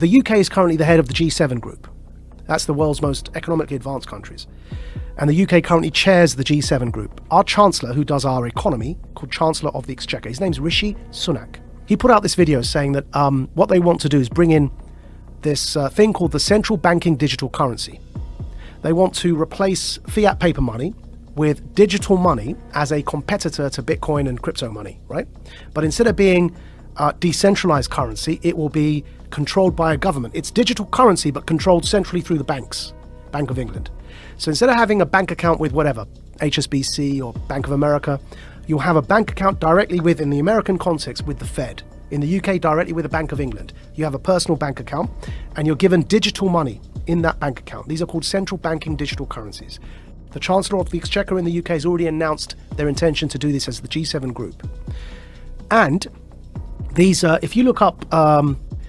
The UK is currently the head of the G7 group. That's the world's most economically advanced countries. And the UK currently chairs the G7 group. Our Chancellor, who does our economy, called Chancellor of the Exchequer, his name's Rishi Sunak. He put out this video saying that what they want to do is bring in this thing called the central banking digital currency. They want to replace fiat paper money with digital money as a competitor to Bitcoin and crypto money, right? But instead of being decentralized currency, it will be controlled by a government. It's digital currency, but controlled centrally through the banks, Bank of England. So instead of having a bank account with whatever, HSBC or Bank of America, you'll have a bank account directly with, in the American context, with the Fed. In the UK, directly with the Bank of England. You have a personal bank account and you're given digital money in that bank account. These are called central banking digital currencies. The Chancellor of the Exchequer in the UK has already announced their intention to do this as the G7 group. And these, if you look up...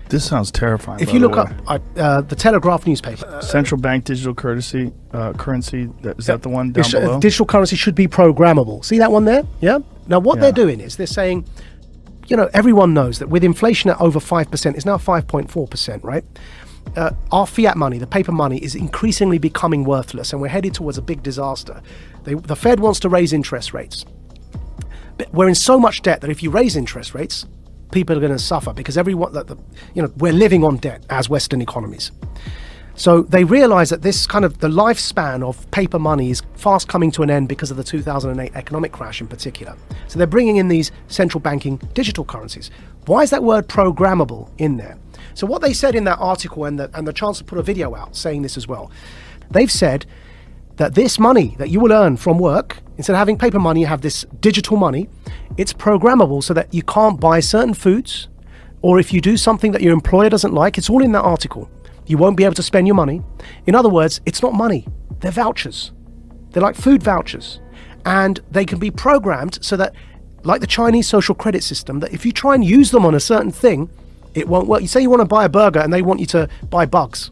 this sounds terrifying. If you look up the Telegraph newspaper... Central bank digital currency, is that the one down below? Digital currency should be programmable. See that one there? Yeah? Now what they're doing is they're saying, you know, everyone knows that with inflation at over 5%, it's now 5.4%, right? Our fiat money, the paper money, is increasingly becoming worthless and we're headed towards a big disaster. The Fed wants to raise interest rates. But we're in so much debt that if you raise interest rates, people are going to suffer because everyone, we're living on debt as Western economies. So they realize that this kind of the lifespan of paper money is fast coming to an end because of the 2008 economic crash in particular. So they're bringing in these central banking digital currencies. Why is that word programmable in there? So what they said in that article, and the Chancellor put a video out saying this as well, they've said that this money that you will earn from work, instead of having paper money, you have this digital money. It's programmable so that you can't buy certain foods, or if you do something that your employer doesn't like, it's all in that article. You won't be able to spend your money. In other words, it's not money, they're vouchers. They're like food vouchers. And they can be programmed so that, like the Chinese social credit system, that if you try and use them on a certain thing, it won't work. You say you want to buy a burger and they want you to buy bugs,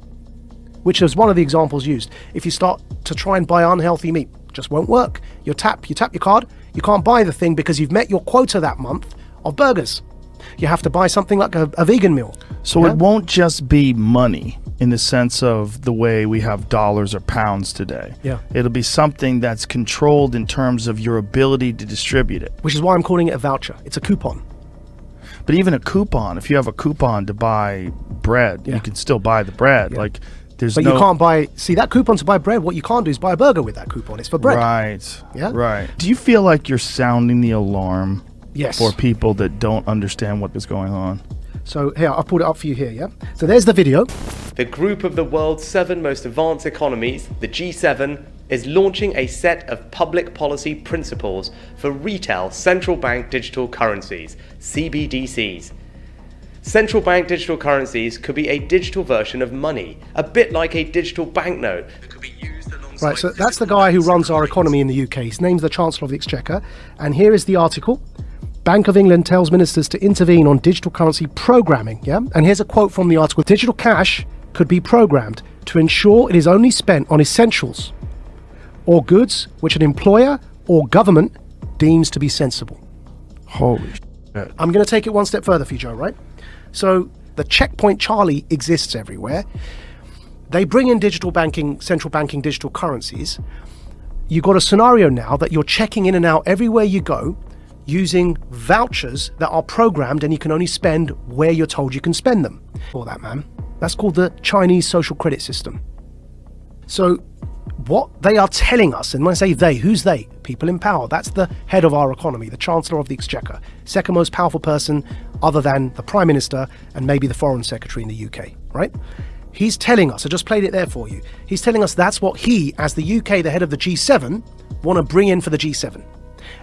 which is one of the examples used. If you start to try and buy unhealthy meat, it just won't work. You tap your card, you can't buy the thing because you've met your quota that month of burgers. You have to buy something like a vegan meal. So it won't just be money in the sense of the way we have dollars or pounds today. Yeah. It'll be something that's controlled in terms of your ability to distribute it. Which is why I'm calling it a voucher. It's a coupon. But even a coupon, if you have a coupon to buy bread, you can still buy the bread. Yeah. Like there's But you can't buy, see that coupon to buy bread, what you can't do is buy a burger with that coupon. It's for bread. Right. Yeah. Right. Do you feel like you're sounding the alarm for people that don't understand what is going on? So here, I'll put it up for you here, yeah? So there's the video. The group of the world's 7 most advanced economies, the G7, is launching a set of public policy principles for retail central bank digital currencies, CBDCs. Central bank digital currencies could be a digital version of money, a bit like a digital banknote that could be used alongside... Right, so that's the guy who runs our economy in the UK. His name's the Chancellor of the Exchequer. And here is the article. Bank of England tells ministers to intervene on digital currency programming, yeah? And here's a quote from the article. Digital cash could be programmed to ensure it is only spent on essentials or goods which an employer or government deems to be sensible. Holy shit. I'm going to take it one step further for you, Joe, right? So the checkpoint Charlie exists everywhere. They bring in digital banking, central banking digital currencies. You've got a scenario now that you're checking in and out everywhere you go using vouchers that are programmed and you can only spend where you're told you can spend them. For that, man. That's called the Chinese social credit system. So what they are telling us, and when I say they, who's they? People in power. That's the head of our economy, the Chancellor of the Exchequer, second most powerful person other than the Prime Minister and maybe the Foreign Secretary in the UK, right? He's telling us, I just played it there for you, he's telling us that's what he, as the UK, the head of the G7, want to bring in for the G7.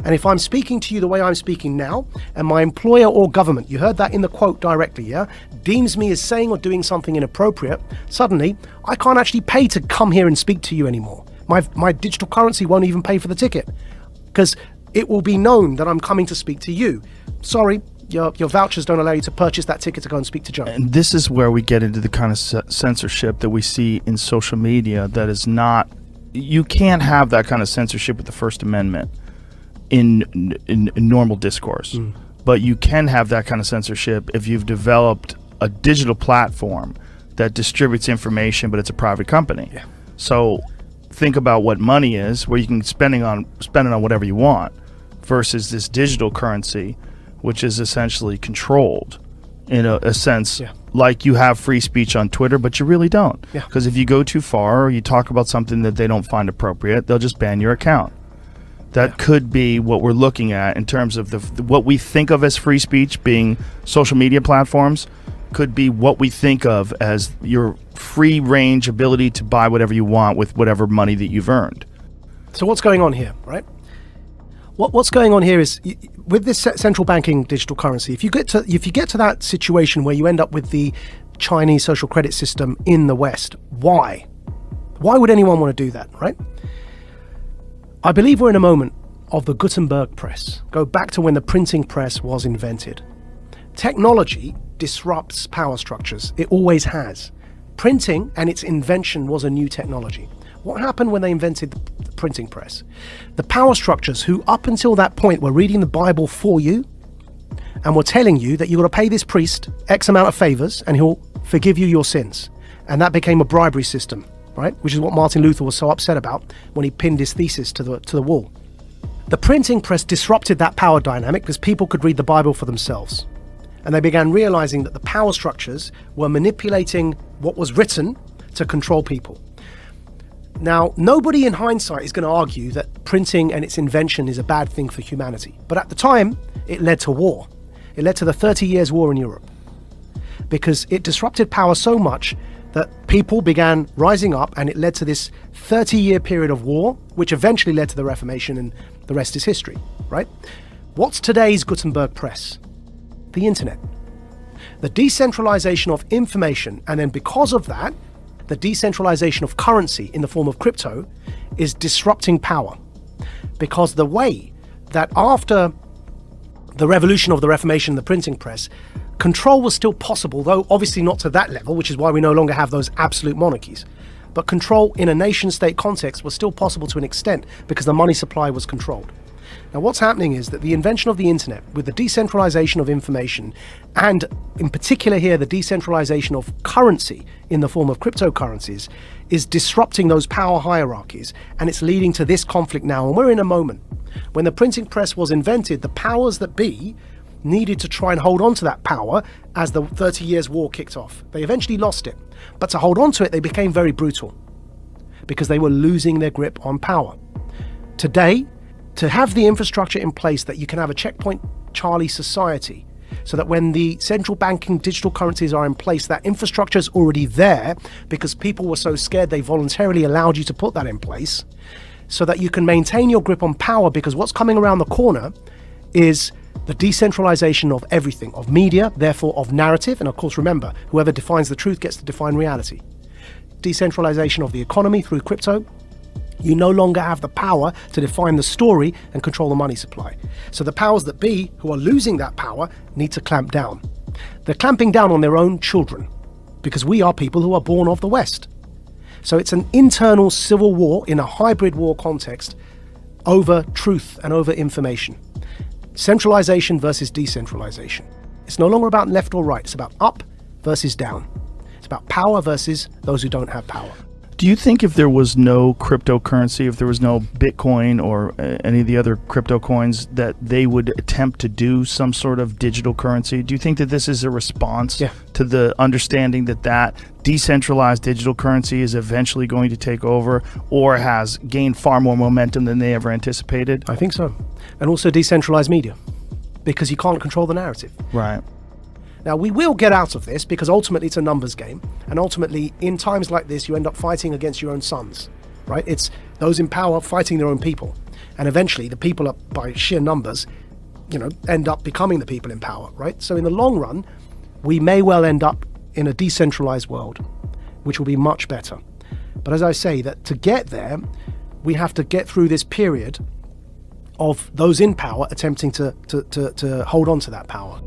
And if I'm speaking to you the way I'm speaking now, and my employer or government, you heard that in the quote directly, yeah, deems me as saying or doing something inappropriate, suddenly I can't actually pay to come here and speak to you anymore. My digital currency won't even pay for the ticket because it will be known that I'm coming to speak to you. Sorry, your vouchers don't allow you to purchase that ticket to go and speak to Joe. And this is where we get into the kind of censorship that we see in social media that is not, you can't have that kind of censorship with the First Amendment in normal discourse. But you can have that kind of censorship if you've developed a digital platform that distributes information, but it's a private company. Yeah. So think about what money is, where you can spend it on whatever you want, versus this digital currency, which is essentially controlled in a sense. Yeah. Like you have free speech on Twitter, but you really don't. Yeah. Because if you go too far or you talk about something that they don't find appropriate, they'll just ban your account. That could be what we're looking at in terms of what we think of as free speech being social media platforms, could be what we think of as your free range ability to buy whatever you want with whatever money that you've earned. So what's going on here, right? What's going on here is with this central banking digital currency, if you get to that situation where you end up with the Chinese social credit system in the West, why would anyone want to do that, right? I believe we're in a moment of the Gutenberg press. Go back to when the printing press was invented. Technology disrupts power structures. It always has. Printing and its invention was a new technology. What happened when they invented the printing press? The power structures who up until that point were reading the Bible for you and were telling you that you've got to pay this priest X amount of favors and he'll forgive you your sins. And that became a bribery system, right? Which is what Martin Luther was so upset about when he pinned his thesis to the wall. The printing press disrupted that power dynamic because people could read the Bible for themselves. And they began realizing that the power structures were manipulating what was written to control people. Now, nobody in hindsight is going to argue that printing and its invention is a bad thing for humanity. But at the time, it led to war. It led to the 30 Years' War in Europe. Because it disrupted power so much that people began rising up, and it led to this 30-year period of war, which eventually led to the Reformation, and the rest is history, right? What's today's Gutenberg press? The internet. The decentralization of information, and then because of that, the decentralization of currency in the form of crypto is disrupting power. Because the way that after the revolution of the Reformation and the printing press, control was still possible, though obviously not to that level, which is why we no longer have those absolute monarchies. But control in a nation-state context was still possible to an extent because the money supply was controlled. Now what's happening is that the invention of the internet, with the decentralization of information, and in particular here the decentralization of currency in the form of cryptocurrencies, is disrupting those power hierarchies, and it's leading to this conflict now. And we're in a moment when the printing press was invented, the powers that be needed to try and hold on to that power as the 30 Years' War kicked off. They eventually lost it, but to hold on to it they became very brutal because they were losing their grip on power. Today, to have the infrastructure in place that you can have a checkpoint Charlie society, so that when the central banking digital currencies are in place, that infrastructure is already there because people were so scared they voluntarily allowed you to put that in place, so that you can maintain your grip on power, because what's coming around the corner is the decentralization of everything, of media, therefore of narrative, and of course remember, whoever defines the truth gets to define reality. Decentralization of the economy through crypto. You no longer have the power to define the story and control the money supply. So the powers that be, who are losing that power, need to clamp down. They're clamping down on their own children, because we are people who are born of the West. So it's an internal civil war in a hybrid war context over truth and over information. Centralization versus decentralization. It's no longer about left or right, it's about up versus down. It's about power versus those who don't have power. Do you think if there was no cryptocurrency, if there was no Bitcoin or any of the other crypto coins, that they would attempt to do some sort of digital currency? Do you think that this is a response to the understanding that decentralized digital currency is eventually going to take over, or has gained far more momentum than they ever anticipated? I think so. And also decentralized media, because you can't control the narrative. Right. Now, we will get out of this because ultimately it's a numbers game. And ultimately, in times like this, you end up fighting against your own sons, right? It's those in power fighting their own people. And eventually, the people, by sheer numbers, end up becoming the people in power, right? So in the long run, we may well end up in a decentralized world, which will be much better. But as I say, that to get there, we have to get through this period of those in power attempting to hold on to that power.